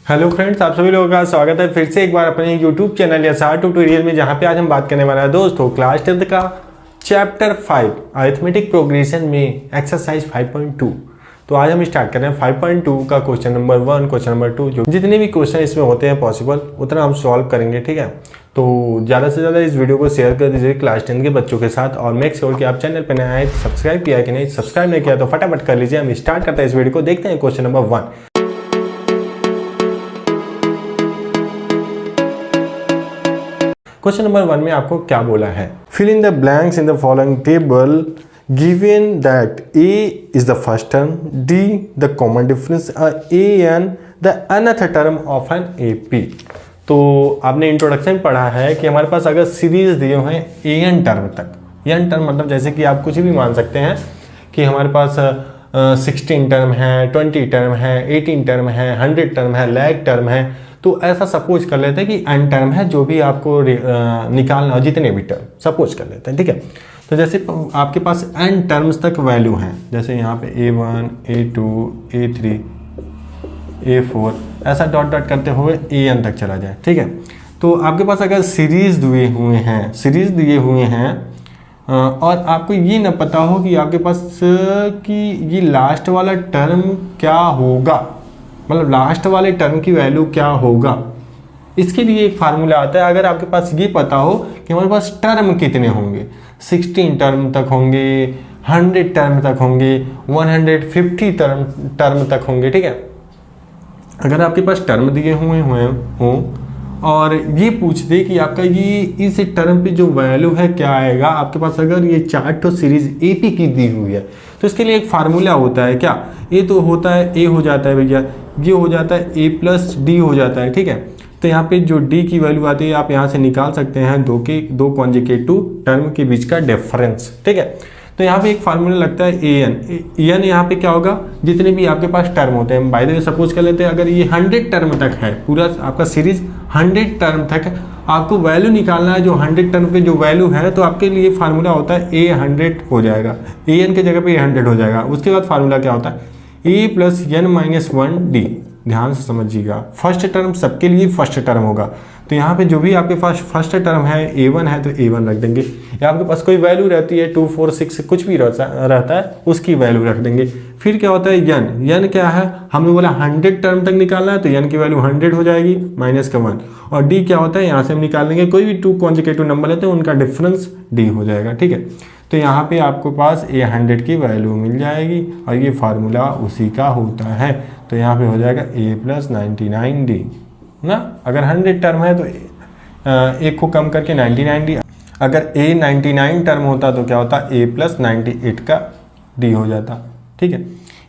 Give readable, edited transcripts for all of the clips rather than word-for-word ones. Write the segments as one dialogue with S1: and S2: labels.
S1: Hello friends, आप सभी लोगों का स्वागत है फिर से एक बार अपने यूट्यूब चैनल या सार ट्यूटोरियल में, जहां पे आज हम बात करने वाला है दोस्तों क्लास 10th का चैप्टर 5 अरिथमेटिक प्रोग्रेशन में एक्सरसाइज 5.2। तो आज हम स्टार्ट कर रहे हैं 5.2 का क्वेश्चन नंबर 1, क्वेश्चन नंबर 2। जो जितने भी क्वेश्चन इसमें होते हैं पॉसिबल उतना हम सॉल्व करेंगे, ठीक है। तो ज़्यादा से ज़्यादा इस वीडियो को शेयर कर दीजिए क्लास 10 के बच्चों के साथ, और मेक श्योर कि आप चैनल पर नए आए तो सब्सक्राइब किया है कि नहीं, सब्सक्राइब नहीं किया तो फटाफट कर लीजिए। हम स्टार्ट करते हैं इस वीडियो को, देखते हैं क्वेश्चन नंबर 1। क्वेश्चन नंबर 1 में आपको क्या बोला है, fill in the blanks in the following table given that a is the first term, d the common difference, a n the another term of an A P. तो आपने introduction पढ़ा है कि हमारे पास अगर सीरीज दिए हुए हैं ए एन टर्म तक, एन टर्म मतलब जैसे कि आप कुछ भी मान सकते हैं कि हमारे पास 16 टर्म है, 20 टर्म है, 18 टर्म है, 100 टर्म है, लैख टर्म है। तो ऐसा सपोज कर लेते हैं कि एन टर्म है, जो भी आपको निकालना हो, जितने भी टर्म सपोज कर लेते हैं, ठीक है। तो जैसे आपके पास एन टर्म्स तक वैल्यू हैं, जैसे यहाँ पे A1, A2, A3, A4 ऐसा डॉट डॉट करते हुए AN तक चला जाए, ठीक है। तो आपके पास अगर सीरीज दिए हुए हैं और आपको ये ना पता हो कि आपके पास कि ये लास्ट वाला टर्म क्या होगा, मतलब लास्ट वाले टर्म की वैल्यू क्या होगा, इसके लिए एक फार्मूला आता है। अगर आपके पास ये पता हो कि हमारे पास टर्म कितने होंगे, 16 टर्म तक होंगे, 100 टर्म तक होंगे, 150 टर्म तक होंगे, ठीक है। अगर आपके पास टर्म दिए हुए हों और ये पूछ दे कि आपका ये इस टर्म पे जो वैल्यू है क्या आएगा, आपके पास अगर ये चार्ट तो सीरीज एपी की दी हुई है, तो इसके लिए एक फार्मूला होता है। क्या ये तो होता है, ए हो जाता है भैया, ये हो जाता है ए प्लस डी हो जाता है, ठीक है। तो यहाँ पे जो डी की वैल्यू आती है आप यहाँ से निकाल सकते हैं दो कॉन्जुगेटिव टर्म के बीच का डिफरेंस, ठीक है। तो यहाँ पे एक फार्मूला लगता है ए एन यहाँ पे क्या होगा, जितने भी आपके पास टर्म होते हैं, बाय द वे सपोज कर लेते हैं अगर ये 100 टर्म तक है, पूरा आपका सीरीज 100 टर्म तक आपको वैल्यू निकालना है, जो 100 टर्म पे जो वैल्यू है, तो आपके लिए फार्मूला होता है ए 100 हो जाएगा, ए एन के जगह पे 100 हो जाएगा। उसके बाद फार्मूला क्या होता है, ए प्लस एन माइनस 1 डी। ध्यान से समझिएगा, फर्स्ट टर्म सबके लिए फर्स्ट टर्म होगा, तो यहाँ पे जो भी आपके पास फर्स्ट टर्म है A1 है तो A1 रख देंगे, या आपके पास कोई वैल्यू रहती है 2, 4, 6 कुछ भी रहता है उसकी वैल्यू रख देंगे। फिर क्या होता है यन क्या है, हमने बोला 100 टर्म तक निकालना है, तो यन की वैल्यू 100 हो जाएगी माइनस का 1। और डी क्या होता है, यहाँ से हम निकाल देंगे कोई भी 2 कॉन्जुगेटिव नंबर लेते हैं उनका डिफरेंस डी हो जाएगा, ठीक है। तो यहाँ पे आपको पास ए 100 की वैल्यू मिल जाएगी और ये फार्मूला उसी का होता है। तो यहाँ पे हो जाएगा ए प्लस 99 डी ना। अगर 100 टर्म है तो एक को कम करके 99 डी, अगर ए 99 टर्म होता तो क्या होता, ए प्लस 98 का डी हो जाता, ठीक है।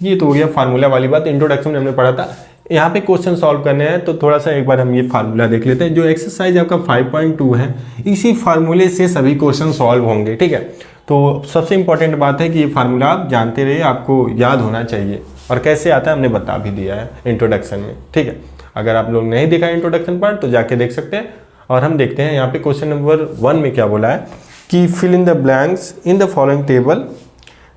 S1: ये तो हो गया फार्मूला वाली बात, इंट्रोडक्शन में हमने पढ़ा था। यहाँ पे क्वेश्चन सॉल्व करने हैं तो थोड़ा सा एक बार हम ये फार्मूला देख लेते हैं। जो एक्सरसाइज आपका 5.2 है, इसी फार्मूले से सभी क्वेश्चन सॉल्व होंगे, ठीक है। तो सबसे इंपॉर्टेंट बात है कि ये फार्मूला आप जानते रहिए, आपको याद होना चाहिए, और कैसे आता है हमने बता भी दिया है इंट्रोडक्शन में, ठीक है। अगर आप लोग नहीं देखा इंट्रोडक्शन पार्ट तो जाके देख सकते हैं। और हम देखते हैं यहाँ पे क्वेश्चन नंबर 1 में क्या बोला है कि fill in the blanks in the following table,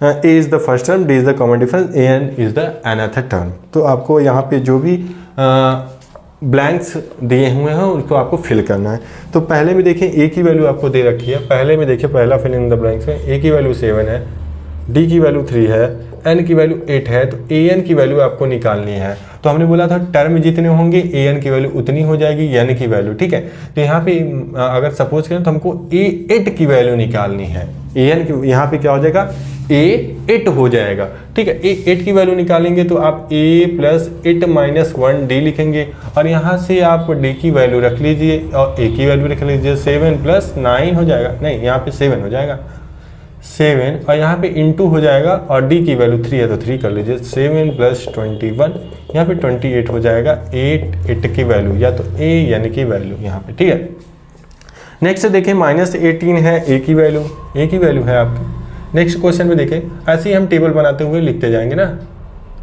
S1: a is the first term, d is the common difference, a n is the another term. तो आपको यहाँ पे जो भी ब्लैंक्स दिए हुए हैं उसको आपको फिल करना है। तो पहले में देखिए ए की वैल्यू आपको दे रखी है, पहले में देखिए पहला फिल इन द ब्लैंक्स में ए की वैल्यू 7 है, डी की वैल्यू 3 है, एन की वैल्यू 8 है, तो ए एन की वैल्यू आपको निकालनी है। तो हमने बोला था टर्म जितने होंगे ए एन की वैल्यू उतनी हो जाएगी एन की वैल्यू, ठीक है। तो यहाँ पे अगर सपोज करें तो हमको ए 8 की वैल्यू निकालनी है, ए एन की यहाँ पे क्या हो जाएगा, ए 8 हो जाएगा, ठीक है। ए 8 की वैल्यू निकालेंगे तो आप ए प्लस 8 माइनस 1 डी लिखेंगे, और यहाँ से आप डी की वैल्यू रख लीजिए और ए की वैल्यू रख लीजिए, 7 प्लस 9 हो जाएगा, नहीं यहाँ पे 7 हो जाएगा, 7 और यहाँ पे इंटू हो जाएगा, और डी की वैल्यू 3 है तो 3 कर लीजिए, 7 प्लस 21 यहाँ पे 28 हो जाएगा, 8 की वैल्यू या तो ए यानी की वैल्यू यहाँ पे, ठीक है। नेक्स्ट देखें माइनस 18 है, ए की वैल्यू है आपकी। नेक्स्ट क्वेश्चन में देखें, ऐसे ही हम टेबल बनाते हुए लिखते जाएंगे ना,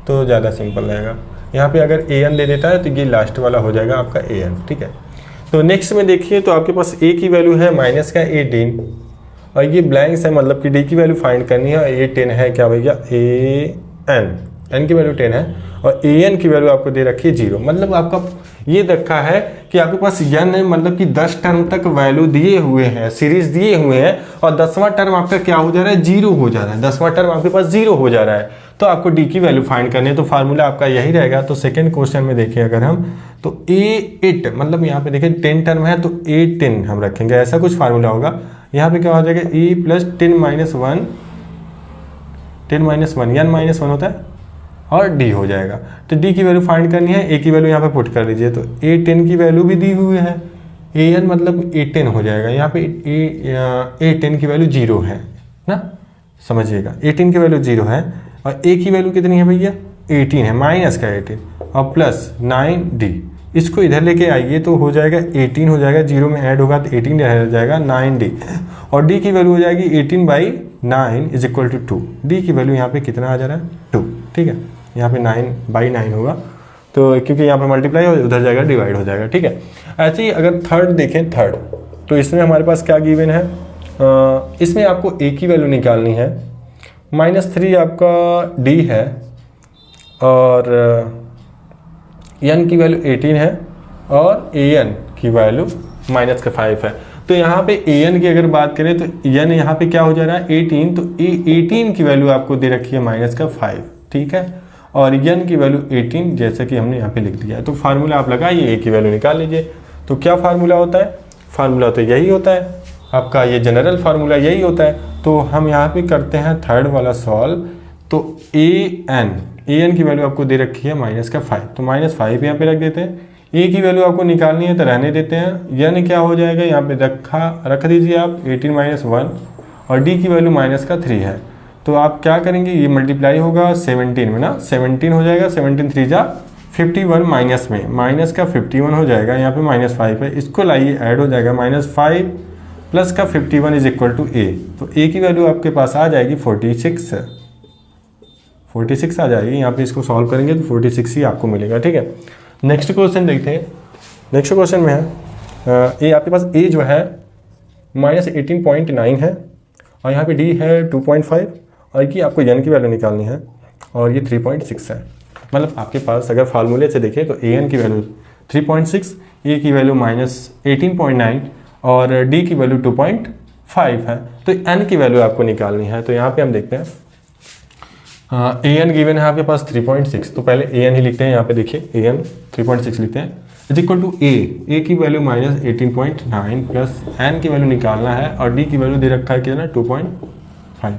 S1: तो ज़्यादा सिंपल रहेगा। यहाँ पे अगर ए एन दे देता है तो ये लास्ट वाला हो जाएगा आपका ए एन, ठीक है। तो नेक्स्ट में देखिए तो आपके पास ए की वैल्यू है माइनस का 18 और ये ब्लैंक्स है, मतलब कि डी की वैल्यू फाइंड करनी है। ए 10 है क्या भैया, ए एन की वैल्यू 10 है और ए एन की वैल्यू आपको दे रखी है 0। मतलब आपका ये रखा है कि आपके पास एन है, मतलब कि 10 टर्म तक वैल्यू दिए हुए हैं, सीरीज दिए हुए हैं, और 10वां टर्म आपका क्या हो जा रहा है, 0 हो जा रहा है। 10वां टर्म आपके पास 0 हो जा रहा है, तो आपको डी की वैल्यू फाइंड करनी है। तो फार्मूला आपका यही रहेगा। तो सेकंड क्वेश्चन में देखिए अगर हम, तो A8 मतलब यहाँ पे देखिए 10 टर्म है तो A10 हम रखेंगे, ऐसा कुछ फार्मूला होगा। यहाँ पे क्या हो जाएगा, E प्लस 10 माइनस 1 n-1 होता है और D हो जाएगा। तो D की वैल्यू फाइंड करनी है, A की वैल्यू यहाँ पे पुट कर लीजिए। तो A10 की वैल्यू भी दी हुई है, AN मतलब A10 हो जाएगा। यहाँ पे A10 की वैल्यू 0 है ना, समझिएगा A10 की वैल्यू 0 है, और A की वैल्यू कितनी है भैया, 18 है, माइनस का 18 और प्लस 9D। इसको इधर लेके आइए तो हो जाएगा 18 हो जाएगा, 0 में ऐड होगा तो 18 रह जाएगा 9D, और D की वैल्यू हो जाएगी 18/9 इज इक्वल टू 2। D की वैल्यू यहाँ पे कितना आ जा रहा है, 2। ठीक है, यहाँ पे 9/9 होगा, तो क्योंकि यहाँ पे मल्टीप्लाई हो उधर जाएगा डिवाइड हो जाएगा। ठीक है, ऐसे ही अगर थर्ड देखें, थर्ड तो इसमें हमारे पास क्या गिवन है, इसमें आपको A की वैल्यू निकालनी है, -3 आपका D है, और n की वैल्यू 18 है, और an की वैल्यू -5 है। तो यहाँ पे an की अगर बात करें तो n यहाँ पे क्या हो जा रहा है, 18, तो 18 की वैल्यू आपको दे रखी है -5। ठीक है, और n की वैल्यू 18 जैसे कि हमने यहाँ पे लिख दिया है। तो फार्मूला आप लगाइए, a की वैल्यू निकाल लीजिए। तो क्या फार्मूला होता है, फार्मूला तो यही होता है आपका, ये जनरल फार्मूला यही होता है। तो हम यहाँ पे करते हैं थर्ड वाला सॉल्व। तो an की वैल्यू आपको दे रखी है -5, तो -5 यहाँ पे रख देते हैं। a की वैल्यू आपको निकालनी है तो रहने देते हैं। n क्या हो जाएगा, यहाँ पे रख दीजिए आप 18-1, और d की वैल्यू -3 है। तो आप क्या करेंगे, ये मल्टीप्लाई होगा 17 में ना, 17 हो जाएगा, 17 3 जा 51, माइनस में माइनस का 51 हो जाएगा, यहाँ पे -5 है, इसको लाइए ऐड हो जाएगा, -5 प्लस का 51 इज इक्वल टू a। तो a की वैल्यू आपके पास आ जाएगी 46 आ जाएगी। यहाँ पे इसको सॉल्व करेंगे तो 46 ही आपको मिलेगा। ठीक है, नेक्स्ट क्वेश्चन देखते हैं। नेक्स्ट क्वेश्चन में है ये आपके पास a जो है -18.9 है, और यहाँ पे d है 2.5, और की आपको n की वैल्यू निकालनी है, और ये 3.6 है। मतलब आपके पास अगर फार्मूले से देखें तो an की वैल्यू 3.6, a की वैल्यू -18.9 और d की वैल्यू 2.5 है। तो n की वैल्यू आपको निकालनी है। तो यहाँ पे हम देखते हैं an गिवन है आपके पास 3.6, तो पहले an ही लिखते हैं। यहाँ पे देखिए an 3.6 लिखते हैं इज इक्वल टू a की वैल्यू -18.9 प्लस n की वैल्यू निकालना है, और d की वैल्यू दे रखा है कितना 2.5।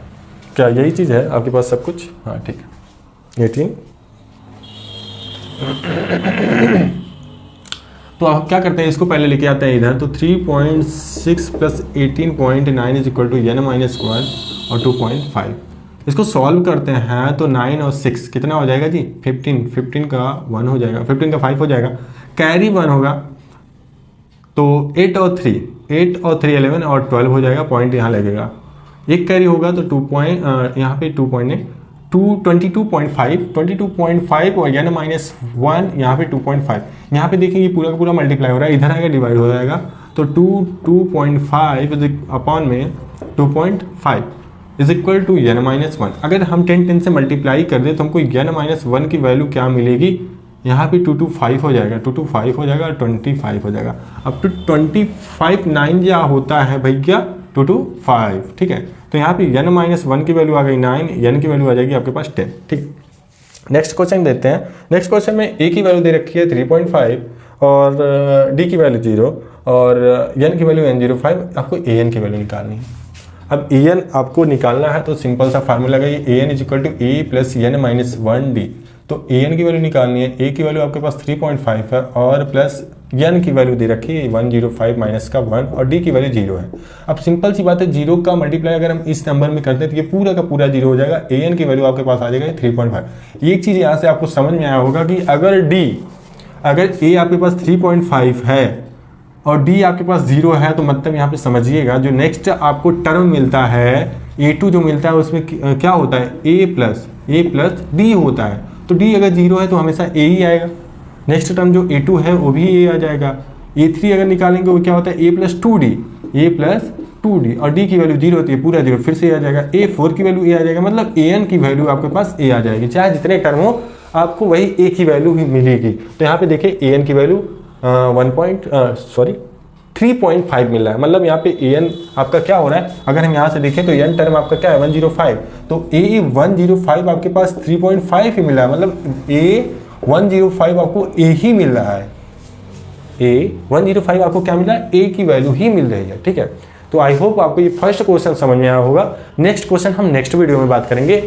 S1: क्या यही चीज़ है आपके पास सब कुछ, हाँ ठीक है 18। तो आप क्या करते हैं, इसको पहले लेके आते हैं इधर। तो 3.6 plus 18.9 is equal to n-1 और 2.5। इसको सॉल्व करते हैं तो 9 और 6 कितना हो जाएगा जी, 15 का 1 हो जाएगा, 15 का 5 हो जाएगा, कैरी 1 होगा, तो 8 और 3 11 और 12 हो जाएगा, पॉइंट यहाँ लगेगा, एक कैरी होगा तो यहाँ पे 22.5 और n-1 यहाँ पे 2.5। यहाँ पे देखेंगे पूरा का पूरा मल्टीप्लाई हो रहा है, इधर आएगा डिवाइड हो जाएगा, तो 2.5 अपॉन में 2.5 इज इक्वल टू n-1। अगर हम 10 से मल्टीप्लाई कर दें तो हमको n-1 की वैल्यू क्या मिलेगी, यहाँ पे 225 हो जाएगा, 225 हो जाएगा और 25 हो जाएगा। अब तो 25 9 या होता है भैया 225। ठीक है, तो यहाँ पे n-1 की वैल्यू आ गई 9, n की वैल्यू आ जाएगी आपके पास 10। ठीक, नेक्स्ट क्वेश्चन देते हैं। नेक्स्ट क्वेश्चन में a की वैल्यू दे रखी है 3.5 और d की वैल्यू 0 और n की वैल्यू n05, आपको an की वैल्यू निकालनी है। अब an आपको निकालना है तो सिंपल सा फार्मूला लगाइए, an is equal to a plus n-1d। तो an की वैल्यू निकालनी है, a की वैल्यू आपके पास 3.5 है और प्लस n की वैल्यू दे रखी है 105 माइनस का 1 और d की वैल्यू 0 है। अब सिंपल सी बात है, 0 का मल्टीप्लाई अगर हम इस नंबर में करते हैं तो ये पूरा का पूरा 0 हो जाएगा, an की वैल्यू आपके पास आ जाएगा 3.5। एक चीज़ यहाँ से आपको समझ में आया होगा कि अगर a आपके पास 3.5 है और d आपके पास 0 है, तो मतलब यहाँ पे समझिएगा जो नेक्स्ट आपको टर्म मिलता है a2 जो मिलता है उसमें क्या होता है, a प्लस d होता है। तो d अगर 0 है तो हमेशा a ही आएगा। नेक्स्ट टर्म जो a2 है वो भी a आ जाएगा। a3 अगर निकालेंगे वो क्या होता है, a प्लस 2d और d की वैल्यू 0 होती है, पूरा 0 फिर से a आ जाएगा। a4 की वैल्यू a आ जाएगा, मतलब an की वैल्यू आपके पास a आ जाएगी, चाहे जितने टर्म हो आपको वही ए की वैल्यू ही मिलेगी। तो यहाँ पे देखिए ए एन की वैल्यू 3.5 मिल रहा है, मतलब यहाँ पे ए एन आपका क्या हो रहा है, अगर हम यहाँ से देखें तो एन टर्म आपका क्या है 105, तो ए 105 आपके पास 3.5 ही मिल रहा है, मतलब ए 105 आपको ए ही मिल रहा है, ए 105 आपको क्या मिल रहा है, ए की वैल्यू ही मिल रही है। ठीक है, तो आई होप आपको ये फर्स्ट क्वेश्चन समझ में आया होगा। नेक्स्ट क्वेश्चन हम नेक्स्ट वीडियो में बात करेंगे।